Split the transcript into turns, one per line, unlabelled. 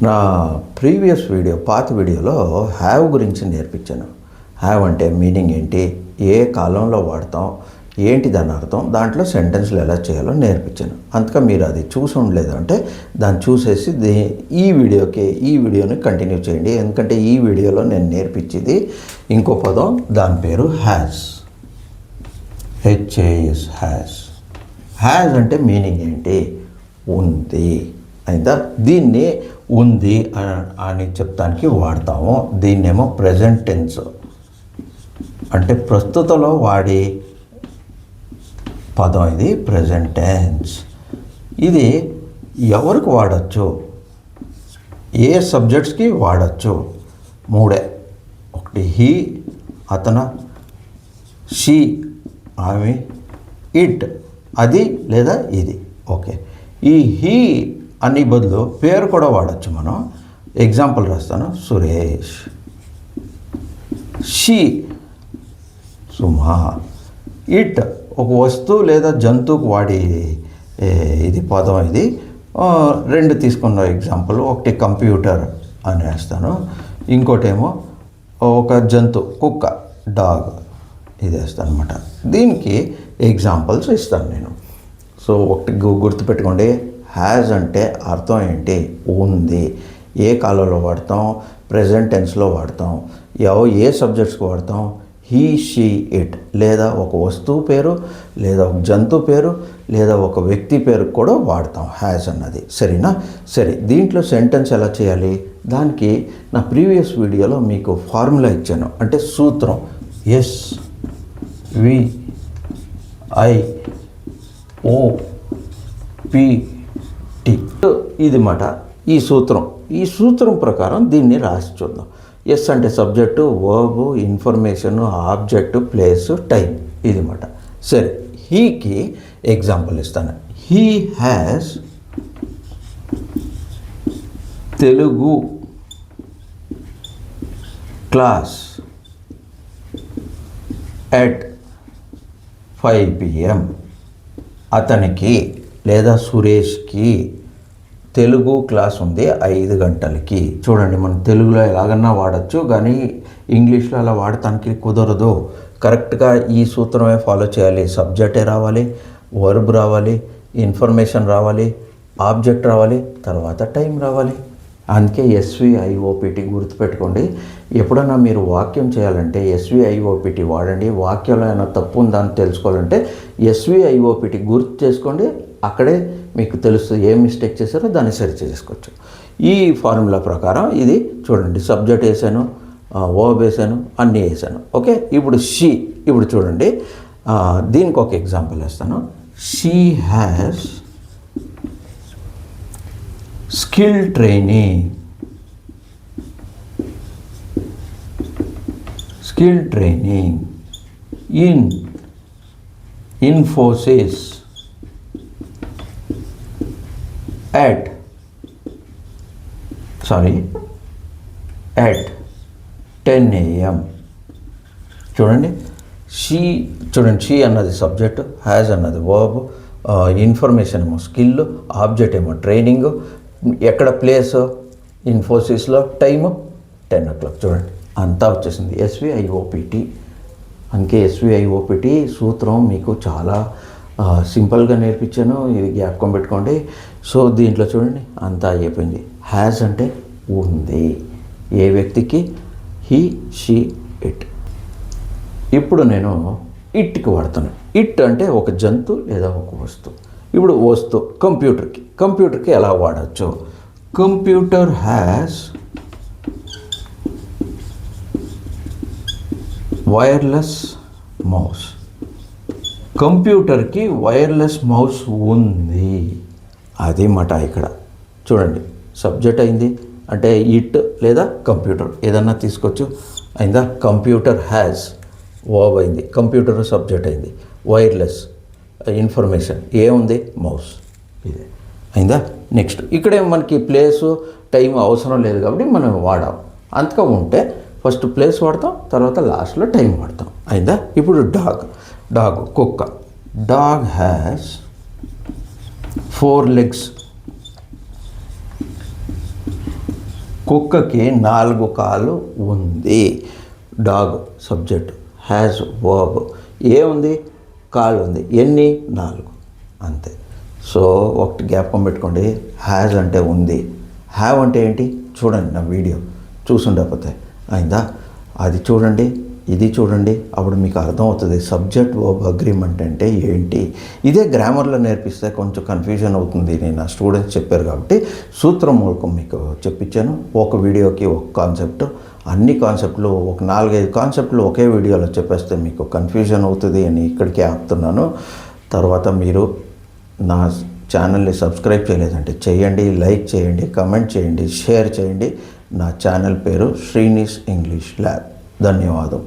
నా previous video పాత వీడియోలో హ్యావ్ గురించి నేర్పించాను. హ్యావ్ అంటే మీనింగ్ ఏంటి, ఏ కాలంలో వాడతాం, ఏంటి దాని అర్థం, దాంట్లో సెంటెన్స్లు ఎలా చేయాలో నేర్పించాను. అంతగా మీరు అది చూసి ఉండలేదు అంటే దాన్ని చూసేసి ఈ వీడియోని కంటిన్యూ చేయండి. ఎందుకంటే ఈ వీడియోలో నేను నేర్పించేది ఇంకో పదం, దాని పేరు హ్యాస్. HAS has. హ్యాస్ అంటే మీనింగ్ ఏంటి, ఉంది అయిందా. దీన్ని ఉంది అని చెప్తానికి వాడతాము. దీన్నేమో ప్రెజెంట్ టెన్స్ అంటే ప్రస్తుతంలో వాడి పదం, ఇది ప్రెజెంట్ టెన్స్. ఇది ఎవరికి వాడచ్చు, ఏ సబ్జెక్ట్స్కి వాడచ్చు, మూడే. ఒకటి హీ, అతను, షీ ఆమె, ఇట్ అది లేదా ఇది. ఓకే, ఈ హీ అని బదులు పేరు కూడా వాడచ్చు. మనం ఎగ్జాంపుల్ రాస్తాను, సురేష్. She Suma. ఇట్ ఒక వస్తువు లేదా జంతువుకు వాడి ఇది పదం. ఇది రెండు తీసుకున్న ఎగ్జాంపుల్, ఒకటి కంప్యూటర్ అని వేస్తాను, ఇంకోటేమో ఒక జంతువు, కుక్క, డాగ్, ఇది వేస్తాను అనమాట. దీనికి ఎగ్జాంపుల్స్ ఇస్తాను నేను. సో ఒకటి గుర్తుపెట్టుకోండి, హ్యాజ్ అంటే అర్థం ఏంటి, ఉంది. ఏ కాలంలో వాడతాం, ప్రెజెంట్ టెన్స్లో వాడతాం. ఏ సబ్జెక్ట్స్కి వాడతాం, హీ, షీ, ఇట్, లేదా ఒక వస్తువు పేరు, లేదా ఒక జంతువు పేరు, లేదా ఒక వ్యక్తి పేరు కూడా వాడతాం హ్యాజ్ అన్నది. సరేనా? సరే, దీంట్లో సెంటెన్స్ ఎలా చేయాలి, దానికి నా ప్రీవియస్ వీడియోలో మీకు ఫార్ములా ఇచ్చాను. అంటే సూత్రం SVIOPT. ఇది మాట ఈ సూత్రం ప్రకారం దీన్ని రాసి చూద్దాం. ఎస్ అంటే subject, verb, information, object, place, time, ఇది మాట. సరే, హీకి ఎగ్జాంపుల్ ఇస్తాను. He has Telugu class at 5 PM. అతనికి లేదా సురేష్కి తెలుగు క్లాస్ ఉంది 5 గంటలకి. చూడండి, మనం తెలుగులో ఎలాగన్నా వాడచ్చు, కానీ ఇంగ్లీష్లో అలా వాడటానికి కుదరదు. కరెక్ట్గా ఈ సూత్రమే ఫాలో చేయాలి. సబ్జెక్టే రావాలి, వర్బ్ రావాలి, ఇన్ఫర్మేషన్ రావాలి, ఆబ్జెక్ట్ రావాలి, తర్వాత టైం రావాలి. అందుకే SVIOPT గుర్తుపెట్టుకోండి. ఎప్పుడన్నా మీరు వాక్యం చేయాలంటే SVIOPT వాడండి. వాక్యంలో ఏమైనా తప్పు ఉందా అని తెలుసుకోవాలంటే SVIOPT గుర్తు చేసుకోండి. అక్కడే మీకు తెలుస్తుంది ఏం మిస్టేక్ చేశారో దాన్ని సరి చేసుకోవచ్చు. ఈ ఫార్ములా ప్రకారం ఇది చూడండి, సబ్జెక్ట్ వేసాను, వర్బ్ వేసాను, అన్నీ వేసాను. ఓకే, ఇప్పుడు చూడండి, దీనికి ఒక ఎగ్జాంపుల్ వేస్తాను. She has skill training in Infosys at 10 AM. చూడండి, షీ అన్నది సబ్జెక్ట్, హ్యాజ్ అన్నది వర్బ్, ఇన్ఫర్మేషన్ ఏమో స్కిల్, ఆబ్జెక్ట్ ఏమో ట్రైనింగ్, ఎక్కడ ప్లేస్ ఇన్ఫోసిస్లో, టైము 10 o'clock. చూడండి, అంతా వచ్చేసింది SVIOPT. అందుకే SVIOPT సూత్రం మీకు చాలా సింపుల్గా నేర్పించాను. ఇది జ్ఞాపకం పెట్టుకోండి. సో దీంట్లో చూడండి, అంతా అయిపోయింది. హ్యాజ్ అంటే ఉంది, ఏ వ్యక్తికి, హీ, షీ, ఇట్. ఇప్పుడు నేను ఇట్కి వాడుతాను. ఇట్ అంటే ఒక జంతువు లేదా ఒక వస్తువు. ఇప్పుడు వస్తువు కంప్యూటర్కి ఎలా వాడచ్చు. Computer has wireless mouse. కంప్యూటర్కి వైర్లెస్ మౌస్ ఉంది, అది మాట. ఇక్కడ చూడండి, సబ్జెక్ట్ అయింది అంటే ఇట్ లేదా కంప్యూటర్ ఏదన్నా తీసుకోవచ్చు. అయిందా? కంప్యూటర్ హ్యాస్ వర్బ్ అయింది, కంప్యూటర్ సబ్జెక్ట్ అయింది, వైర్లెస్ ఇన్ఫర్మేషన్ ఏముంది, మౌస్, ఇదే అయిందా. నెక్స్ట్ ఇక్కడే మనకి ప్లేసు టైం అవసరం లేదు కాబట్టి మనం వాడాం. అంతగా ఉంటే ఫస్ట్ ప్లేస్ వాడతాం, తర్వాత లాస్ట్లో టైం వాడతాం. అయిందా. ఇప్పుడు డాగ్ కుక్క. Dog has 4 legs. కుక్కకి 4 కాళ్ళు ఉంది. డాగ్ సబ్జెక్ట్, హ్యాజ్ వర్బ్, ఏముంది కాళ్ళు ఉంది, ఎన్ని 4 అంతే. సో ఒకటి జ్ఞాపకం పెట్టుకోండి, హ్యాజ్ అంటే ఉంది, హ్యావ్ అంటే ఏంటి చూడండి, నా వీడియో చూసుండకపోతే అయిందా, అది చూడండి, ఇది చూడండి, అప్పుడు మీకు అర్థమవుతుంది సబ్జెక్ట్ వర్బ్ అగ్రిమెంట్ అంటే ఏంటి. ఇదే గ్రామర్లో నేర్పిస్తే కొంచెం కన్ఫ్యూజన్ అవుతుంది, నేను నా స్టూడెంట్స్ చెప్పారు కాబట్టి సూత్రం మూలకం మీకు చెప్పించాను. ఒక వీడియోకి ఒక కాన్సెప్ట్, అన్ని కాన్సెప్ట్లు ఒక 4-5 కాన్సెప్ట్లు ఒకే వీడియోలో చెప్పేస్తే మీకు కన్ఫ్యూజన్ అవుతుంది అని ఇక్కడికే ఆపుతున్నాను. తర్వాత మీరు నా ఛానల్ని సబ్స్క్రైబ్ చేయలేదంటే చేయండి, లైక్ చేయండి, కమెంట్ చేయండి, షేర్ చేయండి. నా ఛానల్ పేరు శ్రీనిస్ ఇంగ్లీష్ ల్యాబ్. ధన్యవాదం.